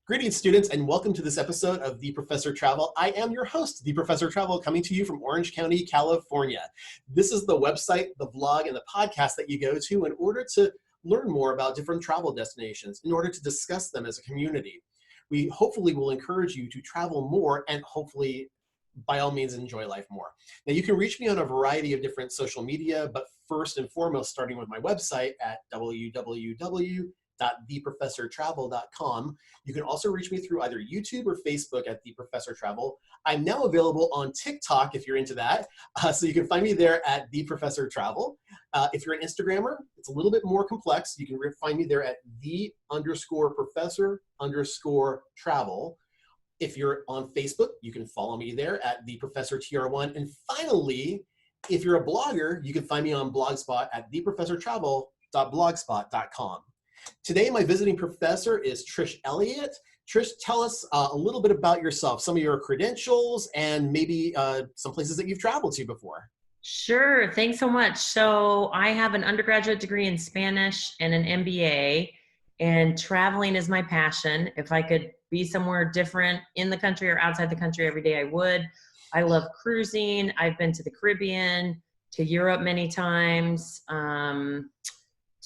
Greetings, students, and welcome to this episode of The Professor Travel. I am your host, The Professor Travel, coming to you from Orange County, California. This is the website, the vlog, and the podcast that you go to in order to learn more about different travel destinations, in order to discuss them as a community. We hopefully will encourage you to travel more and hopefully, by all means, enjoy life more. Now, you can reach me on a variety of different social media, but first and foremost, starting with my website at www.theprofessortravel.com. You can also reach me through either YouTube or Facebook at The Professor Travel. I'm now available on TikTok if you're into that. So you can find me there at The Professor Travel. If you're an Instagrammer, it's a little bit more complex. You can find me there at the_professor_travel. If you're on Facebook, you can follow me there at The Professor TR1. And finally, if you're a blogger, you can find me on Blogspot at theprofessortravel.blogspot.com. Today, my visiting professor is Trish Elliott. Trish, tell us a little bit about yourself, some of your credentials, and maybe some places that you've traveled to before. Sure. Thanks so much. So I have an undergraduate degree in Spanish and an MBA, and traveling is my passion. If I could be somewhere different in the country or outside the country every day, I would. I love cruising. I've been to the Caribbean, to Europe many times,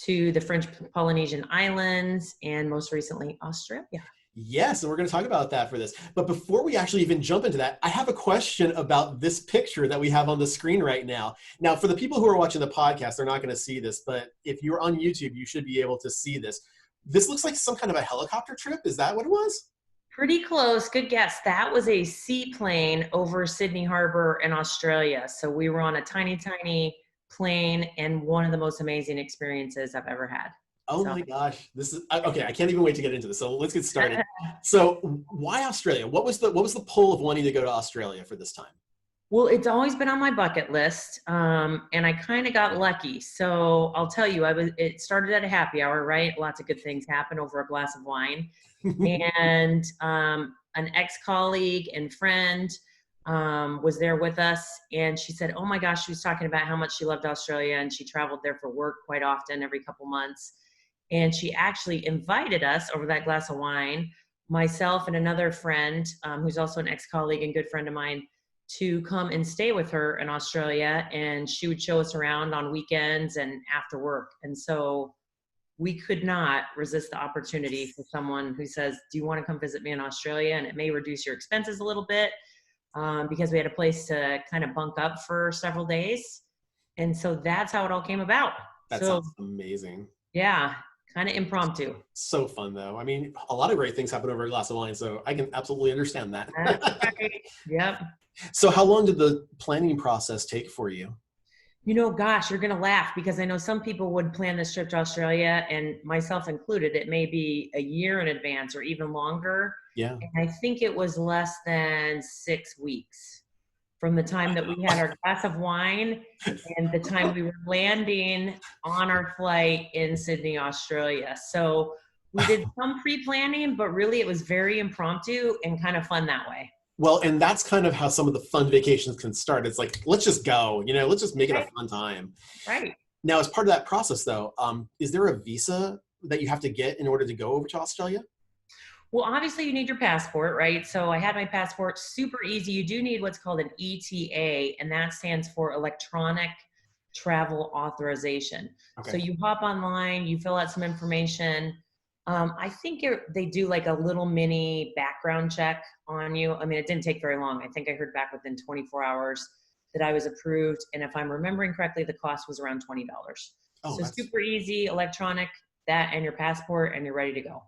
to the French Polynesian Islands, and most recently, Australia. Yes, and we're going to talk about that for this. But before we actually even jump into that, I have a question about this picture that we have on the screen right now. Now, for the people who are watching the podcast, they're not going to see this, but if you're on YouTube, you should be able to see this. This looks like some kind of a helicopter trip. Is that what it was? Pretty close. Good guess. That was a seaplane over Sydney Harbor in Australia. So we were on a tiny, tiny plane, and one of the most amazing experiences I've ever had. Oh my gosh, this is okay. I can't even wait to get into this. So let's get started. So why Australia? What was the pull of wanting to go to Australia for this time? Well, it's always been on my bucket list, and I kind of got lucky. So I'll tell you, it started at a happy hour, right? Lots of good things happen over a glass of wine, and an ex-colleague and friend was there with us, and she said, "Oh my gosh," she was talking about how much she loved Australia, and she traveled there for work quite often, every couple months. And she actually invited us over that glass of wine, myself and another friend, who's also an ex-colleague and good friend of mine, to come and stay with her in Australia. And she would show us around on weekends and after work. And so we could not resist the opportunity for someone who says, "Do you want to come visit me in Australia? And it may reduce your expenses a little bit," because we had a place to kind of bunk up for several days. And so that's how it all came about. That sounds amazing. Yeah. Kind of impromptu. So fun, though. I mean, a lot of great things happen over a glass of wine, so I can absolutely understand that. That's right. Yep. So how long did the planning process take for you? You know, gosh, you're going to laugh because I know some people would plan this trip to Australia, and myself included. It may be a year in advance or even longer. Yeah. And I think it was less than 6 weeks from the time that we had our glass of wine and the time we were landing on our flight in Sydney, Australia. So we did some pre-planning, but really it was very impromptu and kind of fun that way. Well, and that's kind of how some of the fun vacations can start. It's like, let's just go, let's just make it a fun time. Right. Now, as part of that process, though, is there a visa that you have to get in order to go over to Australia? Well, obviously you need your passport, right? So I had my passport, super easy. You do need what's called an ETA, and that stands for Electronic Travel Authorization. Okay. So you hop online, you fill out some information. I think they do like a little mini background check on you. I mean, it didn't take very long. I think I heard back within 24 hours that I was approved. And if I'm remembering correctly, the cost was around $20. So super easy, electronic, that and your passport, and you're ready to go.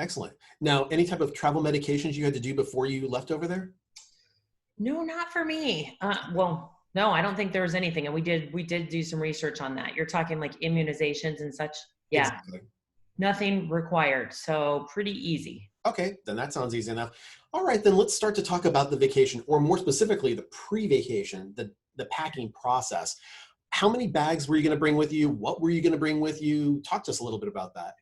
Excellent. Now, any type of travel medications you had to do before you left over there? No, not for me. Well, no, I don't think there was anything. And we did do some research on that. You're talking like immunizations and such. Yeah. Exactly. Nothing required. So pretty easy. Okay, then that sounds easy enough. All right, then let's start to talk about the vacation, or more specifically, the pre-vacation, the packing process. How many bags were you going to bring with you? What were you going to bring with you? Talk to us a little bit about that.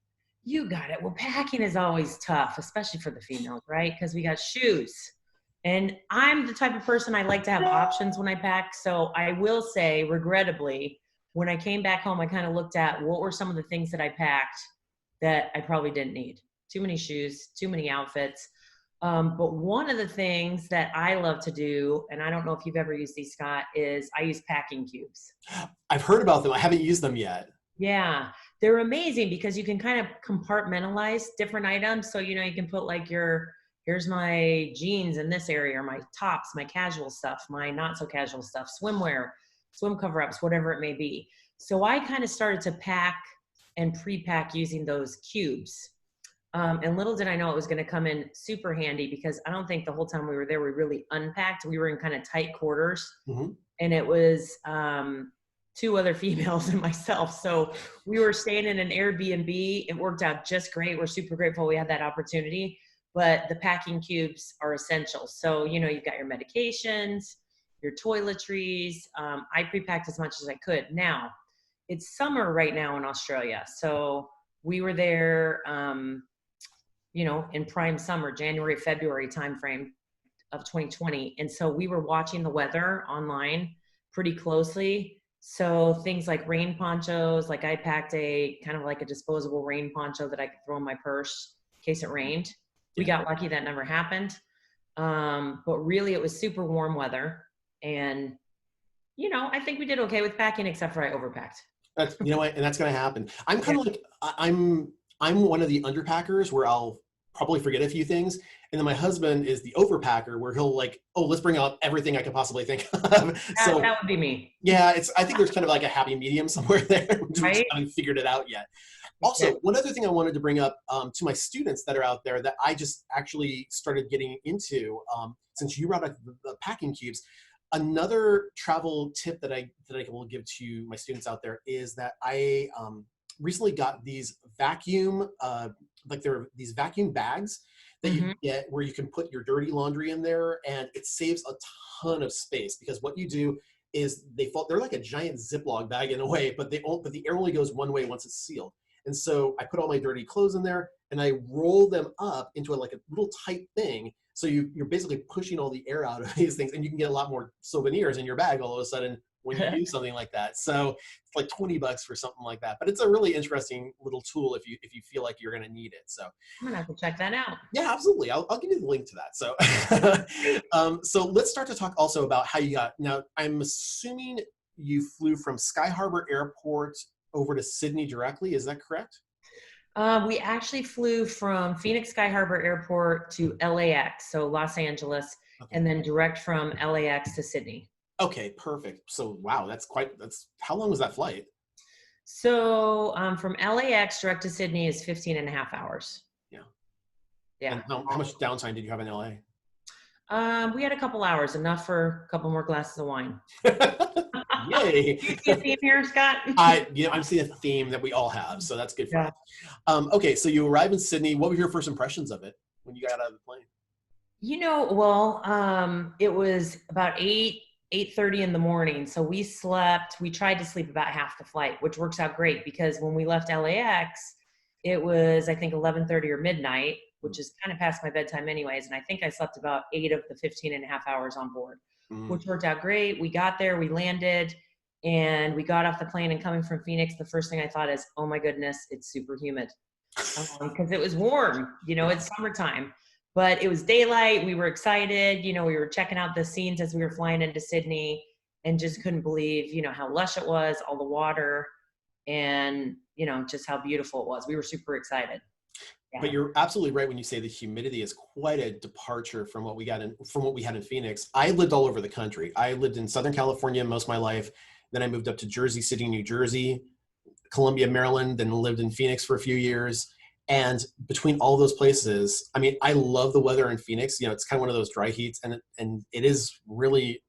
You got it. Well, packing is always tough, especially for the females, right? Because we got shoes. And I'm the type of person, I like to have options when I pack. So I will say, regrettably, when I came back home, I kind of looked at what were some of the things that I packed that I probably didn't need. too many shoes, too many outfits. But one of the things that I love to do, and I don't know if you've ever used these, Scott, is I use packing cubes. I've heard about them. I haven't used them yet. Yeah, they're amazing because you can kind of compartmentalize different items. So, you know, you can put like here's my jeans in this area, or my tops, my casual stuff, my not so casual stuff, swimwear, swim cover-ups, whatever it may be. So I kind of started to pack and pre-pack using those cubes. And little did I know it was going to come in super handy, because I don't think the whole time we were there, we really unpacked. We were in kind of tight quarters, and it was two other females and myself. So we were staying in an Airbnb. It worked out just great. We're super grateful we had that opportunity, but the packing cubes are essential. So, you know, you've got your medications, your toiletries. I pre-packed as much as I could. Now, it's summer right now in Australia. So we were there, you know, in prime summer, January, February timeframe of 2020. And so we were watching the weather online pretty closely. So things like rain ponchos, like I packed a kind of like a disposable rain poncho that I could throw in my purse in case it rained. We got lucky that never happened. But really it was super warm weather. And, you know, I think we did okay with packing, except for I overpacked. That's, you know what, and that's going to happen. I'm kind of like, I'm one of the underpackers where I'll probably forget a few things. And then my husband is the overpacker where he'll like, oh, let's bring out everything I could possibly think of. So that would be me. Yeah, I think there's kind of like a happy medium somewhere there. We just Right? haven't figured it out yet. Also, one other thing I wanted to bring up to my students that are out there that I just actually started getting into, since you brought up the packing cubes, another travel tip that I will give to my students out there is that I recently got these vacuum, like there are these vacuum bags that you get where you can put your dirty laundry in there, and it saves a ton of space, because what you do is they're like a giant Ziploc bag in a way, but the air only goes one way once it's sealed. And so I put all my dirty clothes in there and I roll them up into like a little tight thing. So you're basically pushing all the air out of these things, and you can get a lot more souvenirs in your bag all of a sudden when you do something like that. So it's like $20 for something like that. But it's a really interesting little tool if you feel like you're going to need it. So I'm gonna have to check that out. yeah, absolutely. I'll give you the link to that. So so let's start to talk also about how you got. Now, I'm assuming you flew from Sky Harbor Airport over to Sydney directly. Is that correct? We actually flew from Phoenix Sky Harbor Airport to LAX, so Los Angeles, and then direct from LAX to Sydney. Okay, perfect. So wow, how long was that flight? So from LAX direct to Sydney is 15 and a half hours. Yeah. And how much downtime did you have in LA? We had a couple hours, enough for a couple more glasses of wine. Yay. You see a theme here, Scott? I'm seeing a theme that we all have, so that's good for us. Okay, so you arrived in Sydney. What were your first impressions of it when you got out of the plane? You know, well, it was about 8:30 in the morning. So we tried to sleep about half the flight, which works out great, because when we left LAX, it was, I think, 11:30 or midnight, which is kind of past my bedtime anyways. And I think I slept about 8 of the 15 and a half hours on board, which worked out great. We got there, we landed, and we got off the plane, and coming from Phoenix, the first thing I thought is, oh my goodness, it's super humid. Because it was warm, you know, it's summertime. But it was daylight. We were excited. You know, we were checking out the scenes as we were flying into Sydney, and just couldn't believe, you know, how lush it was, all the water, and, you know, just how beautiful it was. We were super excited. Yeah. But you're absolutely right when you say the humidity is quite a departure from what we had in Phoenix. I lived all over the country. I lived in Southern California most of my life. Then I moved up to Jersey City, New Jersey, Columbia, Maryland, then lived in Phoenix for a few years. And between all those places, I mean, I love the weather in Phoenix. You know, it's kind of one of those dry heats, and it is really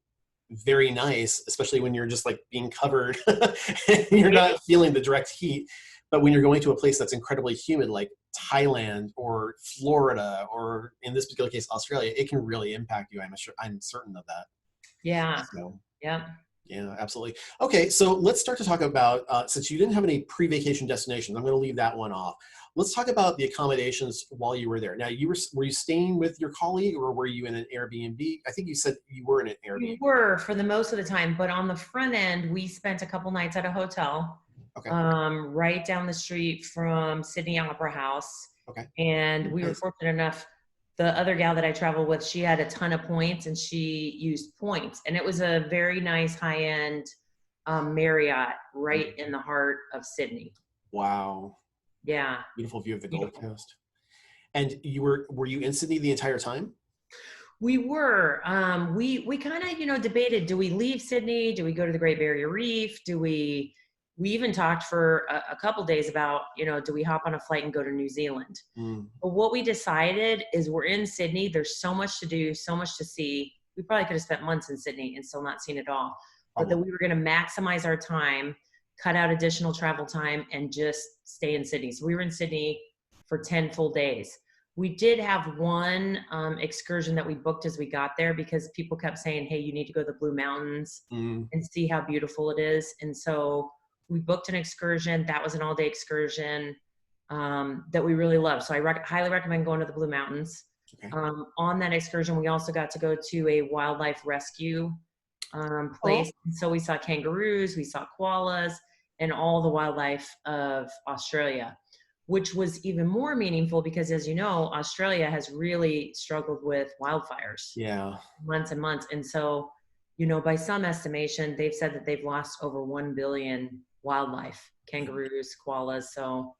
very nice, especially when you're just like being covered and you're not feeling the direct heat. But when you're going to a place that's incredibly humid, like Thailand or Florida, or in this particular case, Australia, it can really impact you. I'm certain of that. Yeah. So, yeah. Yeah, absolutely. Okay, so let's start to talk about, since you didn't have any pre-vacation destinations, I'm going to leave that one off. Let's talk about the accommodations while you were there. Now, were you staying with your colleague, or were you in an Airbnb? I think you said you were in an Airbnb. We were for the most of the time, but on the front end, we spent a couple nights at a hotel, right down the street from Sydney Opera House. Okay. And we were Nice. fortunate enough, the other gal that I traveled with, she had a ton of points and she used points. And it was a very nice high-end Marriott right in the heart of Sydney. Wow. Yeah. Beautiful view of the Gold Beautiful. Coast. And were you in Sydney the entire time? We were. We kind of, debated, do we leave Sydney? Do we go to the Great Barrier Reef? We even talked for a couple days about, do we hop on a flight and go to New Zealand? Mm. But what we decided is we're in Sydney. There's so much to do, so much to see. We probably could have spent months in Sydney and still not seen it all. But that we were going to maximize our time, cut out additional travel time, and just stay in Sydney. So we were in Sydney for 10 full days. We did have one excursion that we booked as we got there because people kept saying, hey, you need to go to the Blue Mountains and see how beautiful it is. And so we booked an excursion. That was an all-day excursion that we really loved. So I highly recommend going to the Blue Mountains. Okay. On that excursion, we also got to go to a wildlife rescue place. Oh. So we saw kangaroos, we saw koalas, and all the wildlife of Australia, which was even more meaningful because, as you know, Australia has really struggled with wildfires. Yeah. Months and months. And so, by some estimation, they've said that they've lost over 1 billion wildlife, kangaroos, koalas. So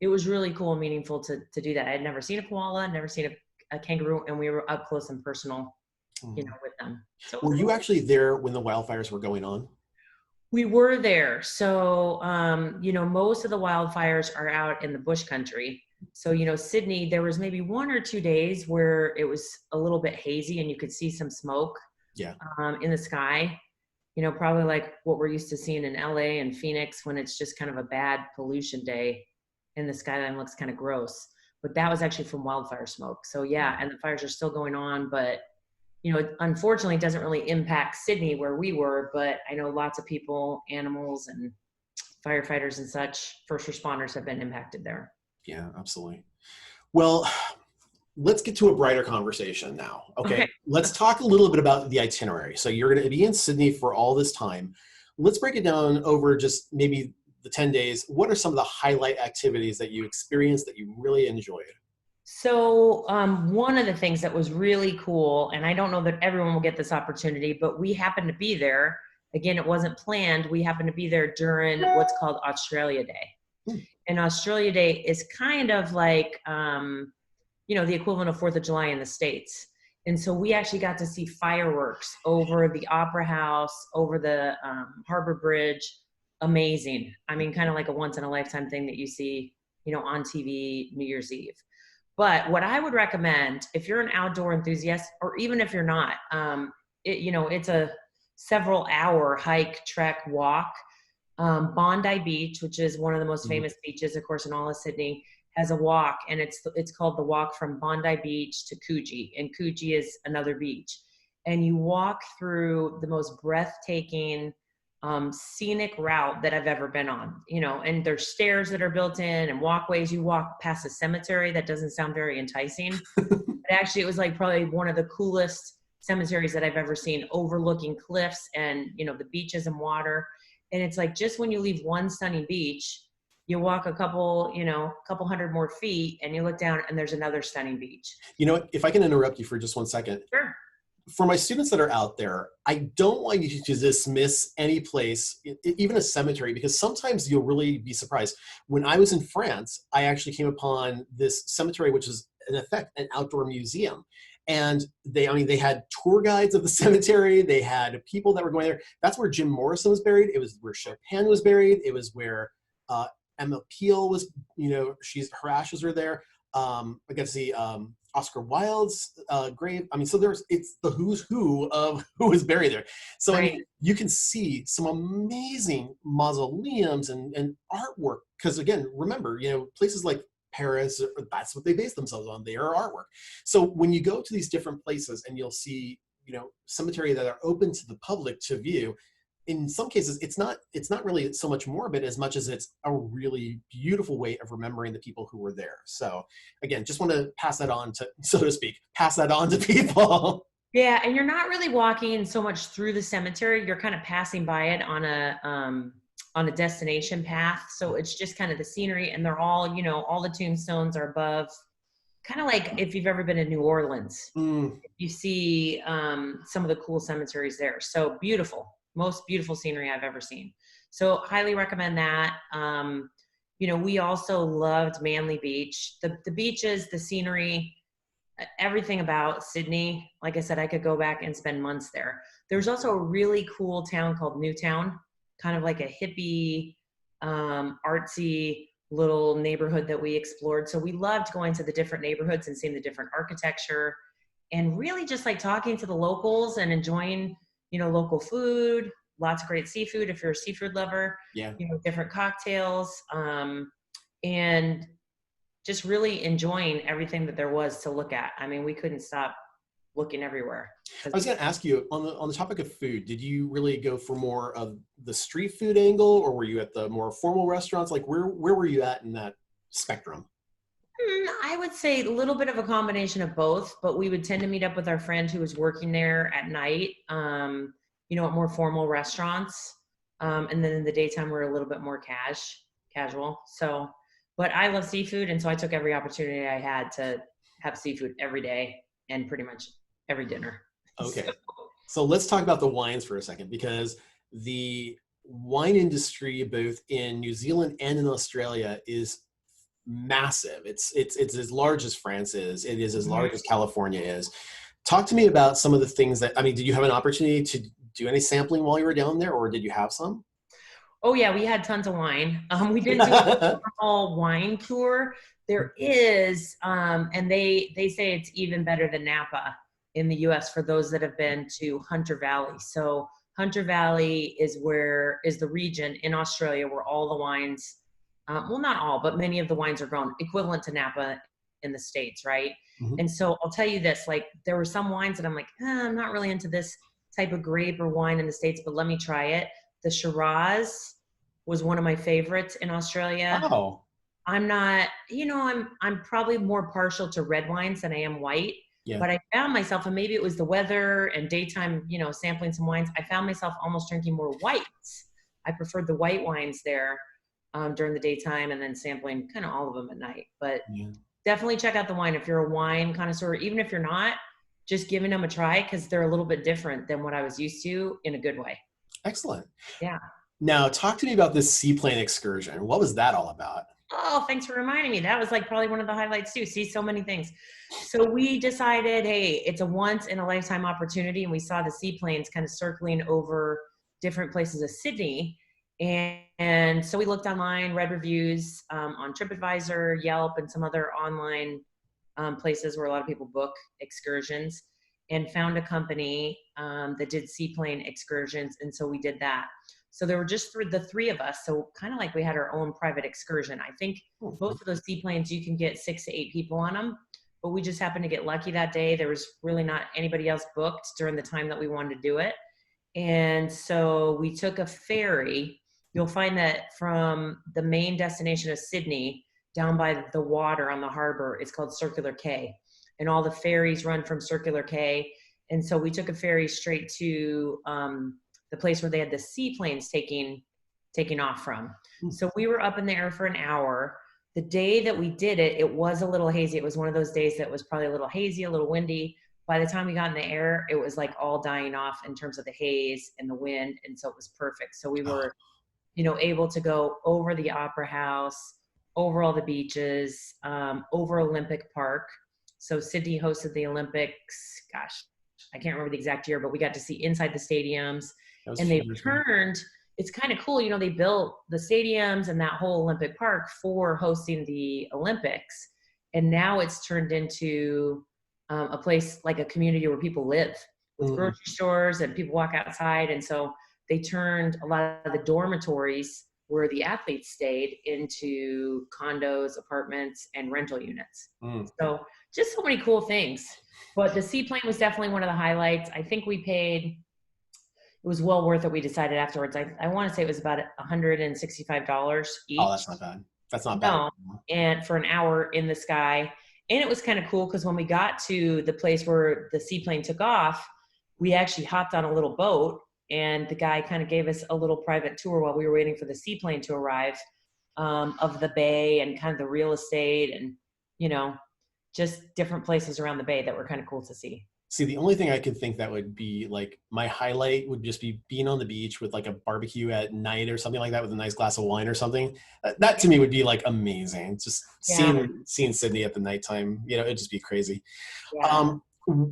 it was really cool and meaningful to do that. I had never seen a koala, never seen a kangaroo, and we were up close and personal, with them. So were you actually there when the wildfires were going on? We were there. So, most of the wildfires are out in the bush country. So, Sydney, there was maybe 1 or 2 days where it was a little bit hazy and you could see some smoke in the sky, probably like what we're used to seeing in LA and Phoenix when it's just kind of a bad pollution day and the skyline looks kind of gross. But that was actually from wildfire smoke. So yeah, and the fires are still going on, but it unfortunately doesn't really impact Sydney where we were, but I know lots of people, animals and firefighters and such, first responders have been impacted there. Yeah, absolutely. Well, let's get to a brighter conversation now. Okay. Let's talk a little bit about the itinerary. So you're going to be in Sydney for all this time. Let's break it down over just maybe the 10 days. What are some of the highlight activities that you experienced that you really enjoyed? So one of the things that was really cool, and I don't know that everyone will get this opportunity, but we happened to be there. Again, it wasn't planned. We happened to be there during what's called Australia Day. And Australia Day is kind of like, the equivalent of 4th of July in the States. And so we actually got to see fireworks over the Opera House, over the Harbor Bridge. Amazing. I mean, kind of like a once in a lifetime thing that you see, on TV New Year's Eve. But what I would recommend, if you're an outdoor enthusiast, or even if you're not, it's a several hour hike, trek, walk. Bondi Beach, which is one of the most famous beaches, of course, in all of Sydney, has a walk, and it's called the walk from Bondi Beach to Coogee, and Coogee is another beach. And you walk through the most breathtaking scenic route that I've ever been on, and there's stairs that are built in and walkways. You walk past a cemetery that doesn't sound very enticing, but actually it was like probably one of the coolest cemeteries that I've ever seen, overlooking cliffs and, the beaches and water. And it's like, just when you leave one stunning beach, you walk a couple hundred more feet and you look down and there's another stunning beach. If I can interrupt you for just 1 second. Sure. For my students that are out there, I don't want you to dismiss any place, even a cemetery, because sometimes you'll really be surprised. When I was in France, I actually came upon this cemetery, which is in effect an outdoor museum. And they had tour guides of the cemetery. They had people that were going there. That's where Jim Morrison was buried. It was where Chopin was buried. It was where Emma Peel was, her ashes were there. I got to see Oscar Wilde's grave. So it's the who's who of who is buried there. So right. You can see some amazing mausoleums and artwork. Because again, remember, places like Paris, that's what they base themselves on, their artwork. So when you go to these different places and you'll see, cemetery that are open to the public to view, in some cases, it's not really so much morbid as much as it's a really beautiful way of remembering the people who were there. So again, just want to pass that on to, so to speak, pass that on to people. Yeah, and you're not really walking so much through the cemetery. You're kind of passing by it on on a destination path. So it's just kind of the scenery, and they're all, you know, all the tombstones are above, kind of like if you've ever been to New Orleans, you see some of the cool cemeteries there. So beautiful, most beautiful scenery I've ever seen. So highly recommend that. You know, we also loved Manly Beach. The beaches, the scenery, everything about Sydney. Like I said, I could go back and spend months there. There's also a really cool town called Newtown, kind of like a hippie, artsy little neighborhood that we explored. So we loved going to the different neighborhoods and seeing the different architecture, and really just like talking to the locals and enjoying, you know, local food, lots of great seafood if you're a seafood lover, Yeah. you know, different cocktails, and just really enjoying everything that there was to look at. I mean, we couldn't stop looking everywhere. I was going to ask you on the topic of food, did you really go for more of the street food angle, or were you at the more formal restaurants? Like where were you at in that spectrum? I would say a little bit of a combination of both, but we would tend to meet up with our friend who was working there at night, you know, at more formal restaurants. And then in the daytime, we're a little bit more casual. So, but I love seafood. And so I took every opportunity I had to have seafood every day and pretty much every dinner. Okay. So let's talk about the wines for a second, because the wine industry, both in New Zealand and in Australia, is massive. It's as large as France is. It is as large as California is. Talk to me about some of the things that, I mean, did you have an opportunity to do any sampling while you were down there, or did you have some? Oh yeah, we had tons of wine. We didn't do a formal wine tour. There is, and they say it's even better than Napa in the U.S. for those that have been to Hunter Valley. So Hunter Valley is the region in Australia where all the wines, well, not all, but many of the wines are grown, equivalent to Napa in the States, right? Mhm. And so I'll tell you this, like there were some wines that I'm like, I'm not really into this type of grape or wine in the States, but let me try it. The Shiraz was one of my favorites in Australia. Oh, I'm not, you know, I'm probably more partial to red wines than I am white, yeah. but I found myself, and maybe it was the weather and daytime, you know, sampling some wines, I found myself almost drinking more whites. I preferred the white wines there during the daytime, and then sampling kind of all of them at night. But Yeah. definitely check out the wine if you're a wine connoisseur, even if you're not, just giving them a try, because they're a little bit different than what I was used to in a good way. Excellent. Yeah. Now, talk to me about this seaplane excursion. What was that all about? Oh, thanks for reminding me. That was like probably one of the highlights too. See so many things. So we decided, hey, it's a once in a lifetime opportunity. And we saw the seaplanes kind of circling over different places of Sydney. And so we looked online, read reviews on TripAdvisor, Yelp, and some other online places where a lot of people book excursions, and found a company that did seaplane excursions. And so we did that. So there were just the three of us. So kind of like we had our own private excursion. I think both of those seaplanes, you can get 6 to 8 people on them, but we just happened to get lucky that day. There was really not anybody else booked during the time that we wanted to do it. And so we took a ferry. You'll find that from the main destination of Sydney down by the water on the harbor, it's called Circular Quay. And all the ferries run from Circular Quay. And so we took a ferry straight to the place where they had the seaplanes taking off from. So we were up in the air for an hour. The day that we did it, it was a little hazy. It was one of those days that was probably a little hazy, a little windy. By the time we got in the air, it was like all dying off in terms of the haze and the wind. And so it was perfect. So we were, you know, able to go over the Opera House, over all the beaches, over Olympic Park. So Sydney hosted the Olympics. Gosh, I can't remember the exact year, but we got to see inside the stadiums. And they've turned, it's kind of cool, you know, they built the stadiums and that whole Olympic Park for hosting the Olympics. And now it's turned into a place like a community where people live with grocery stores and people walk outside. And so they turned a lot of the dormitories where the athletes stayed into condos, apartments, and rental units. So just so many cool things. But the seaplane was definitely one of the highlights. I think we paid, it was well worth it. We decided afterwards. I want to say it was about $165 each. Oh, that's not bad. That's not bad. No, and for an hour in the sky. And it was kind of cool because when we got to the place where the seaplane took off, we actually hopped on a little boat and the guy kind of gave us a little private tour while we were waiting for the seaplane to arrive, of the bay and kind of the real estate and, you know, just different places around the bay that were kind of cool to see. See, the only thing I could think that would be like my highlight would just be being on the beach with like a barbecue at night or something like that with a nice glass of wine or something. That to me would be like amazing. Just Yeah. seeing Sydney at the nighttime, you know, it'd just be crazy. Yeah.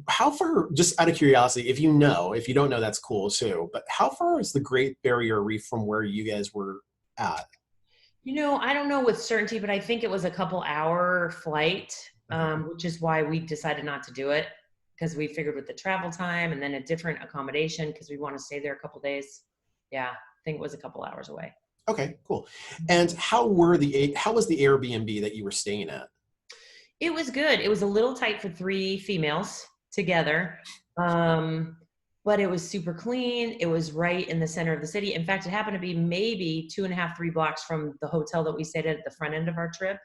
How far, just out of curiosity, if you know, if you don't know, that's cool too, but how far is the Great Barrier Reef from where you guys were at? You know, I don't know with certainty, but I think it was a couple hour flight, Okay. which is why we decided not to do it, because we figured with the travel time and then a different accommodation because we want to stay there a couple days. Yeah, I think it was a couple hours away. Okay, cool. And how was the Airbnb that you were staying at? It was good. It was a little tight for 3 females together. Um, but it was super clean. It was right in the center of the city. In fact, it happened to be maybe 2.5, 3 blocks from the hotel that we stayed at the front end of our trip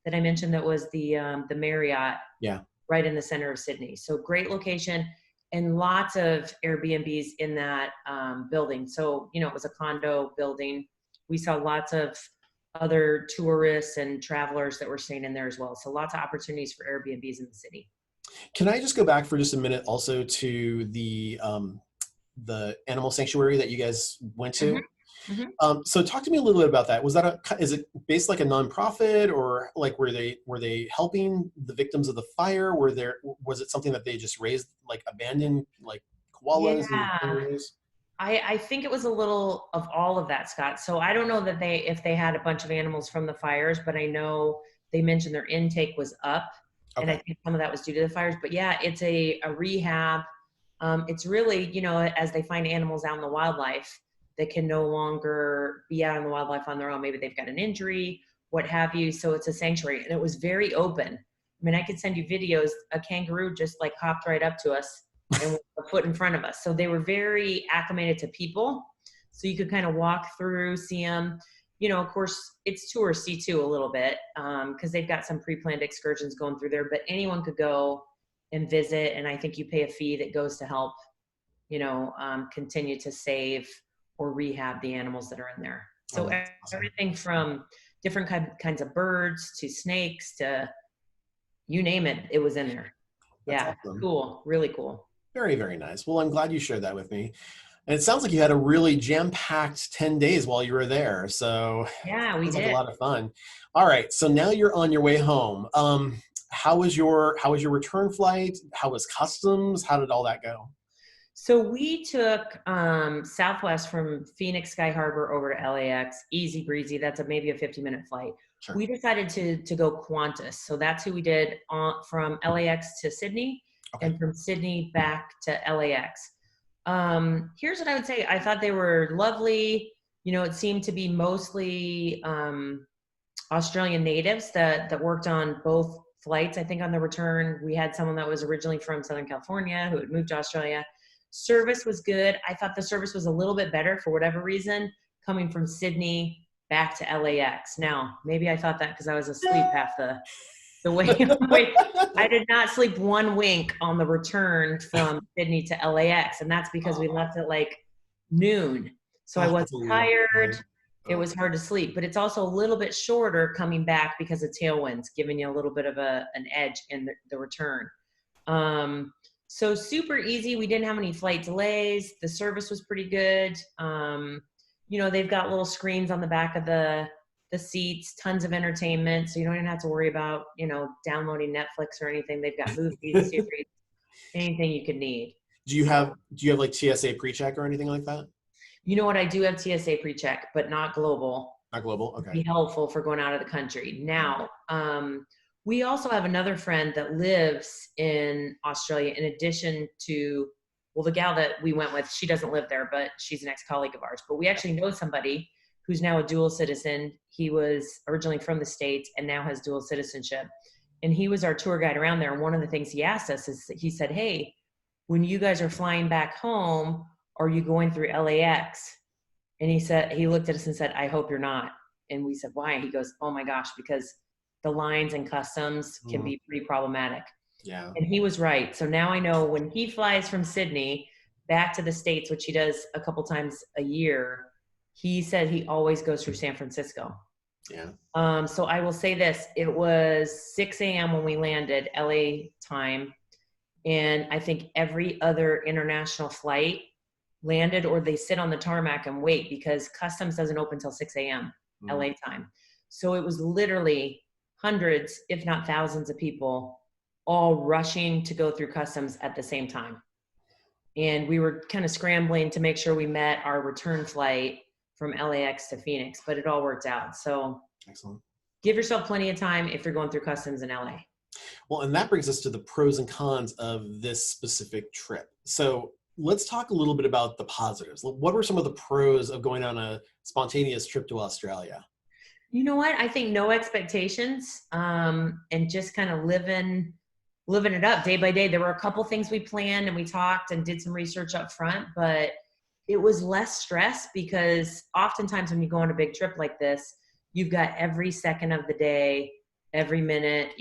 that I mentioned that was the Marriott Yeah. right in the center of Sydney. So great location and lots of Airbnbs in that building. So, you know, it was a condo building. We saw lots of other tourists and travelers that were staying in there as well. So lots of opportunities for Airbnbs in the city. Can I just go back for just a minute also to the animal sanctuary that you guys went Mm-hmm. to? Mm-hmm. So talk to me a little bit about that. Was that is it based like a nonprofit, or like were they helping the victims of the fire? Was it something that they just raised, like abandoned like koalas and Yeah, kangaroos? I think it was a little of all of that, Scott. So I don't know that if they had a bunch of animals from the fires, but I know they mentioned their intake was up, and I Okay. think some of that was due to the fires. But yeah, it's a rehab. It's really, you know, as they find animals out in the wildlife that can no longer be out in the wildlife on their own. Maybe they've got an injury, what have you. So it's a sanctuary, and it was very open. I mean, I could send you videos. A kangaroo just like hopped right up to us and with a foot in front of us. So they were very acclimated to people. So you could kind of walk through, see them. You know, of course, it's touristy too a little bit because they've got some pre-planned excursions going through there. But anyone could go and visit, and I think you pay a fee that goes to help, you know, continue to save or rehab the animals that are in there. Oh, So that's awesome. everything from different kinds of birds to snakes to you name it, it was in there. That's Yeah, awesome. cool, really cool. Very, very nice. Well, I'm glad you shared that with me. And it sounds like you had a really jam-packed 10 days while you were there. So Yeah, we sounds like a did. lot of fun. All right. So now you're on your way home. How was your return flight? How was customs? How did all that go? So we took Southwest from Phoenix Sky Harbor over to LAX, easy breezy. That's maybe a 50-minute flight. Sure. We decided to go Qantas, so that's who we did from LAX to Sydney, Okay. and from Sydney back to LAX. Here's what I would say: I thought they were lovely. You know, it seemed to be mostly Australian natives that worked on both flights. I think on the return, we had someone that was originally from Southern California who had moved to Australia. Service was good. I thought the service was a little bit better for whatever reason, coming from Sydney back to LAX. Now, maybe I thought that because I was asleep half the way. Wait, I did not sleep one wink on the return from Sydney to LAX, and that's because we left at like noon. So I Oh, wasn't that's a long tired. time. It was hard to sleep, but it's also a little bit shorter coming back because of tailwinds, giving you a little bit of an edge in the return. So super easy. We didn't have any flight delays. The service was pretty good. You know, they've got little screens on the back of the seats, tons of entertainment. So you don't even have to worry about, you know, downloading Netflix or anything. They've got movies, series, anything you could need. Do you So, have do you have like TSA PreCheck or anything like that? you know what? I do have TSA PreCheck, but not global. Not global. Okay. Be helpful for going out of the country. Now, we also have another friend that lives in Australia in addition to, well, the gal that we went with, she doesn't live there, but she's an ex-colleague of ours. But we actually know somebody who's now a dual citizen. He was originally from the States and now has dual citizenship. And he was our tour guide around there. And one of the things he asked us is he said, hey, when you guys are flying back home, are you going through LAX? And he looked at us and said, I hope you're not. And we said, why? He goes, oh my gosh, because the lines and customs can be pretty problematic. Yeah. And he was right. So now I know when he flies from Sydney back to the States, which he does a couple times a year, he said he always goes through San Francisco. Yeah. So I will say this, it was 6 a.m. when we landed, LA time. And I think every other international flight landed, or they sit on the tarmac and wait because customs doesn't open till 6 a.m. LA time. So it was literally hundreds, if not thousands of people all rushing to go through customs at the same time. And we were kind of scrambling to make sure we met our return flight from LAX to Phoenix, but it all worked out. So excellent. Give yourself plenty of time if you're going through customs in LA. Well, and that brings us to the pros and cons of this specific trip. So let's talk a little bit about the positives. What were some of the pros of going on a spontaneous trip to Australia? You know what? I think no expectations, and just kind of living it up day by day. There were a couple things we planned and we talked and did some research up front, but it was less stress because oftentimes when you go on a big trip like this, you've got every second of the day, every minute,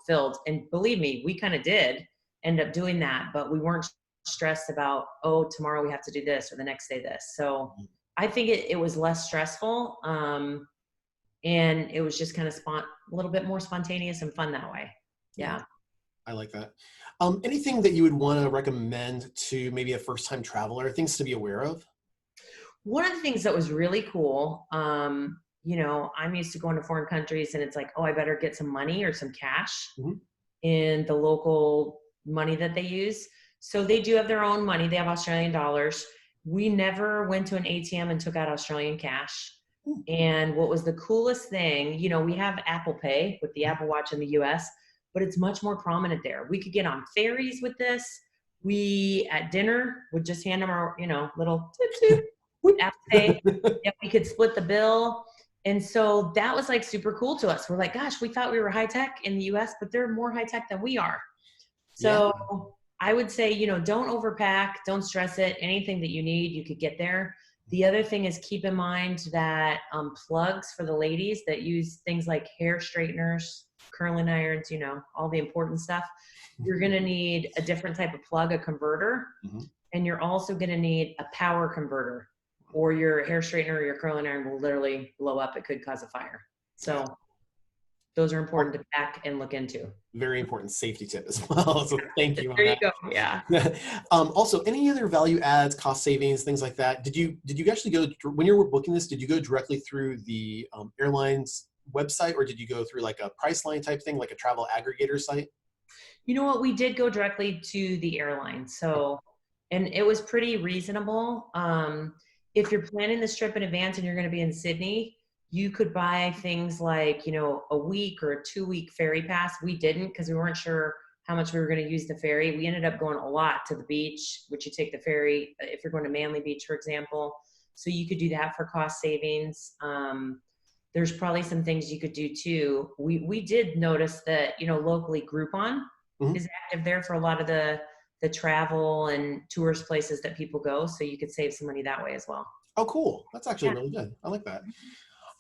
filled. And believe me, we kind of did end up doing that, but we weren't stressed about, oh, tomorrow we have to do this or the next day this. So I think it was less stressful. And it was just kind of a little bit more spontaneous and fun that way. Yeah. I like that. Anything that you would want to recommend to maybe a first-time traveler, things to be aware of? One of the things that was really cool, I'm used to going to foreign countries and it's like, oh, I better get some money or some cash in the local money that they use. So they do have their own money. They have Australian dollars. We never went to an ATM and took out Australian cash. And what was the coolest thing, we have Apple Pay with the Apple Watch in the US, but it's much more prominent there. We could get on ferries with this. We, at dinner, would just hand them our, little Apple Pay. Yeah, we could split the bill. And so that was like super cool to us. We're like, gosh, we thought we were high tech in the US, but they're more high tech than we are. So I would say, don't overpack, don't stress it. Anything that you need, you could get there. The other thing is keep in mind that plugs for the ladies that use things like hair straighteners, curling irons, all the important stuff. You're going to need a different type of plug, a converter, and you're also going to need a power converter, or your hair straightener or your curling iron will literally blow up. It could cause a fire. So those are important to pack and look into. Very important safety tip as well. So thank you. There you go. Yeah. Also, any other value adds, cost savings, things like that? Did you actually go, when you were booking this, did you go directly through the airline's website, or did you go through like a Priceline type thing, like a travel aggregator site? You know what? We did go directly to the airline. So, and it was pretty reasonable. If you're planning this trip in advance and you're going to be in Sydney, you could buy things like, a week or a 2-week ferry pass. We didn't because we weren't sure how much we were going to use the ferry. We ended up going a lot to the beach, which you take the ferry if you're going to Manly Beach, for example. So you could do that for cost savings. There's probably some things you could do too. We did notice that, locally Groupon is active there for a lot of the travel and tourist places that people go. So you could save some money that way as well. Oh, cool. That's actually really good. I like that.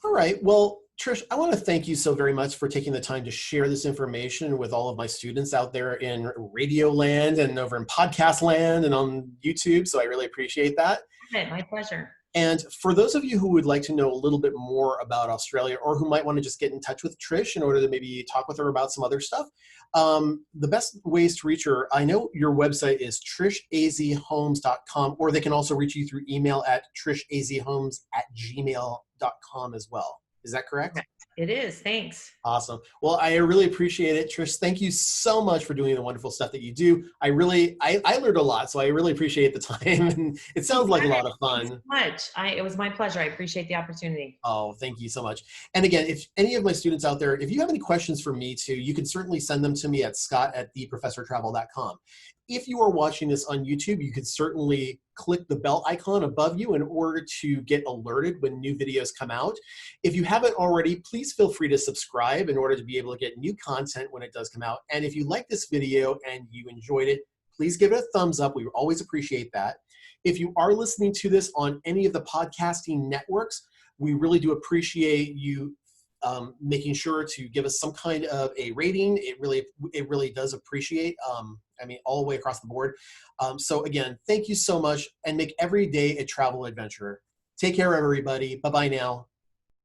All right. Well, Trish, I want to thank you so very much for taking the time to share this information with all of my students out there in radio land and over in podcast land and on YouTube. So I really appreciate that. Okay, my pleasure. And for those of you who would like to know a little bit more about Australia, or who might want to just get in touch with Trish in order to maybe talk with her about some other stuff, the best ways to reach her, I know your website is trishazhomes.com, or they can also reach you through email at trishazhomes@gmail.com as well. Is that correct? It is. Thanks. Awesome. Well, I really appreciate it, Trish. Thank you so much for doing the wonderful stuff that you do. I learned a lot, so I really appreciate the time. And it sounds like a lot of fun. Thanks so much. It was my pleasure. I appreciate the opportunity. Oh, thank you so much. And again, if any of my students out there, if you have any questions for me too, you can certainly send them to me at scott@theprofessortravel.com. If you are watching this on YouTube, you could certainly click the bell icon above you in order to get alerted when new videos come out. If you haven't already, please feel free to subscribe in order to be able to get new content when it does come out. And if you like this video and you enjoyed it, please give it a thumbs up. We always appreciate that. If you are listening to this on any of the podcasting networks, we really do appreciate you making sure to give us some kind of a rating. It really does appreciate. I mean, all the way across the board. So again, thank you so much, and make every day a travel adventure. Take care, everybody. Bye-bye now.